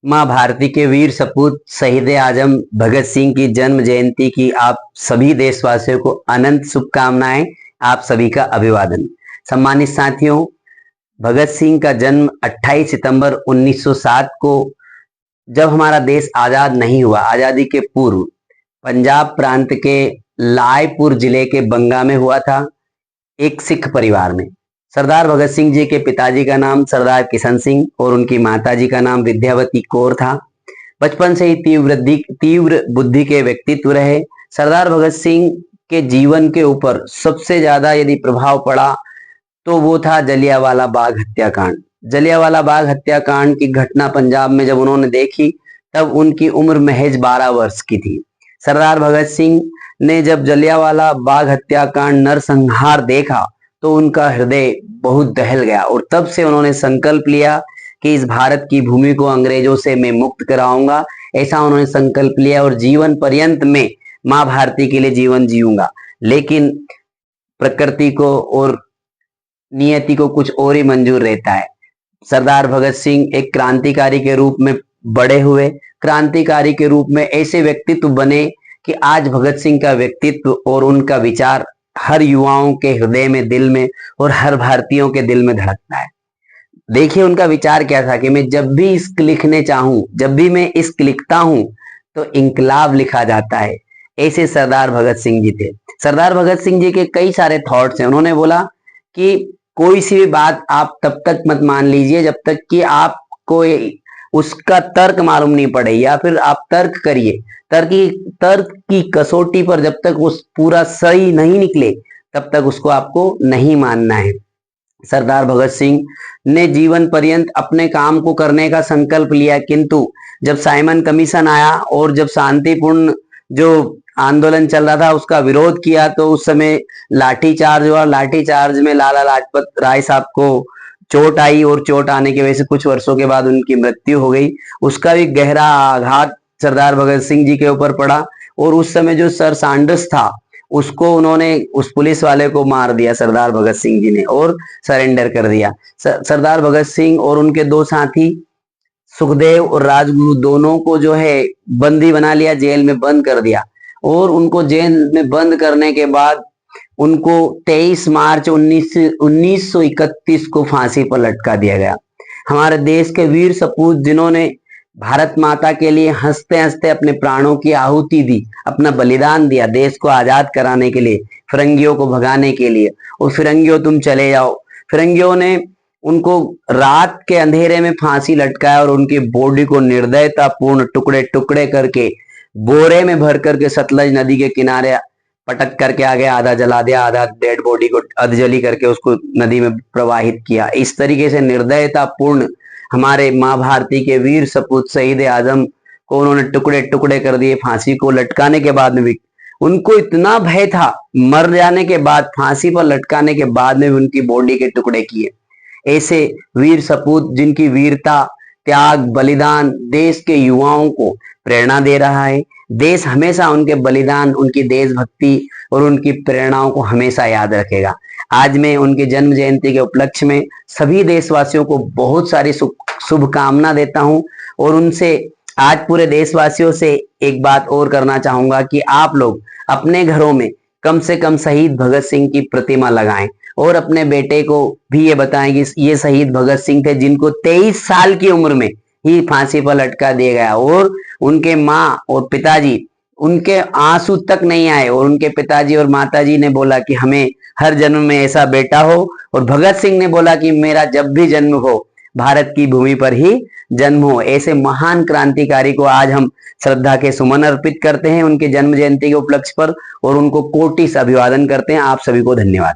माँ भारती के वीर सपूत शहीद आजम भगत सिंह की जन्म जयंती की आप सभी देशवासियों को अनंत शुभकामनाएं। आप सभी का अभिवादन। सम्मानित साथियों, भगत सिंह का जन्म 28 सितंबर 1907 को, जब हमारा देश आजाद नहीं हुआ, आजादी के पूर्व पंजाब प्रांत के लायपुर जिले के बंगा में हुआ था, एक सिख परिवार में। सरदार भगत सिंह जी के पिताजी का नाम सरदार किशन सिंह और उनकी माताजी का नाम विद्यावती कौर था। बचपन से ही तीव्र बुद्धि के व्यक्तित्व रहे। सरदार भगत सिंह के जीवन के ऊपर सबसे ज्यादा यदि प्रभाव पड़ा तो वो था जलियांवाला बाग हत्याकांड। जलियांवाला बाग हत्याकांड की घटना पंजाब में जब उन्होंने देखी, तब उनकी उम्र महज 12 वर्ष की थी। सरदार भगत सिंह ने जब जलियांवाला बाग हत्याकांड नरसंहार देखा तो उनका हृदय बहुत दहल गया और तब से उन्होंने संकल्प लिया कि इस भारत की भूमि को अंग्रेजों से मैं मुक्त कराऊंगा। ऐसा उन्होंने संकल्प लिया और जीवन पर्यंत में माँ भारती के लिए जीवन जीऊंगा। लेकिन प्रकृति को और नियति को कुछ और ही मंजूर रहता है। सरदार भगत सिंह एक क्रांतिकारी के रूप में बड़े हुए, क्रांतिकारी के रूप में ऐसे व्यक्तित्व बने कि आज भगत सिंह का व्यक्तित्व और उनका विचार हर युवाओं के हृदय में, दिल में और हर भारतीयों के दिल में धड़कता है। देखिए उनका विचार क्या था कि मैं जब भी इश्क लिखने चाहूं, जब भी मैं इश्क लिखता हूं तो इंकलाब लिखा जाता है। ऐसे सरदार भगत सिंह जी थे। सरदार भगत सिंह जी के कई सारे थॉट्स हैं। उन्होंने बोला कि कोई सी भी बात आप तब तक मत मान लीजिए जब तक कि आपको उसका तर्क मालूम नहीं पड़े, या फिर आप तर्क करिए, तर्क की कसौटी पर जब तक उस पूरा सही नहीं निकले तब तक उसको आपको नहीं मानना है। सरदार भगत सिंह ने जीवन पर्यंत अपने काम को करने का संकल्प लिया, किंतु जब साइमन कमीशन आया और जब शांतिपूर्ण जो आंदोलन चल रहा था उसका विरोध किया तो उस समय लाठीचार्ज हुआ। लाठीचार्ज में लाला लाजपत राय साहब को चोट आई और चोट आने की वजह से कुछ वर्षों के बाद उनकी मृत्यु हो गई। उसका भी गहरा आघात सरदार भगत सिंह जी के ऊपर पड़ा और उस समय जो सर सैंडर्स था उसको उन्होंने, उस पुलिस वाले को मार दिया सरदार भगत सिंह जी ने और सरेंडर कर दिया। सरदार भगत सिंह और उनके दो साथी सुखदेव और राजगुरु दोनों को जो है बंदी बना लिया, जेल में बंद कर दिया और उनको जेल में बंद करने के बाद उनको 23 मार्च 1931 को फांसी पर लटका दिया गया। हमारे देश के वीर सपूत जिन्होंने भारत माता के लिए हंसते हंसते अपने प्राणों की आहुति दी, अपना बलिदान दिया देश को आजाद कराने के लिए, फिरंगियों को भगाने के लिए। और फिरंगियों तुम चले जाओ, फिरंगियों ने उनको रात के अंधेरे में फांसी लटकाया और उनकी बॉडी को निर्दयता पूर्ण टुकड़े टुकड़े करके बोरे में भर करके सतलज नदी के किनारे पटक करके आगे आधा जला दिया, आधा डेड बॉडी को अधजली करके उसको नदी में प्रवाहित किया। इस तरीके से निर्दयता पूर्ण हमारे माँ भारती के वीर सपूत शहीद आजम को उन्होंने टुकड़े टुकड़े कर दिए। फांसी को लटकाने के बाद में भी उनको इतना भय था, मर जाने के बाद, फांसी पर लटकाने के बाद में भी उनकी बॉडी के टुकड़े किए। ऐसे वीर सपूत जिनकी वीरता, त्याग, बलिदान देश के युवाओं को प्रेरणा दे रहा है। देश हमेशा उनके बलिदान, उनकी देशभक्ति और उनकी प्रेरणाओं को हमेशा याद रखेगा। आज मैं उनके जन्म जयंती के उपलक्ष्य में सभी देशवासियों को बहुत सारी शुभकामना देता हूं और उनसे आज पूरे देशवासियों से एक बात और करना चाहूंगा कि आप लोग अपने घरों में कम से कम शहीद भगत सिंह की प्रतिमा लगाएं और अपने बेटे को भी ये बताएं कि ये शहीद भगत सिंह थे जिनको 23 साल की उम्र में ही फांसी पर लटका दिया गया और उनके माँ और पिताजी, उनके आंसू तक नहीं आए और उनके पिताजी और माताजी ने बोला कि हमें हर जन्म में ऐसा बेटा हो, और भगत सिंह ने बोला कि मेरा जब भी जन्म हो भारत की भूमि पर ही जन्म हो। ऐसे महान क्रांतिकारी को आज हम श्रद्धा के सुमन अर्पित करते हैं उनके जन्म जयंती के उपलक्ष्य पर और उनको कोटि से अभिवादन करते हैं। आप सभी को धन्यवाद।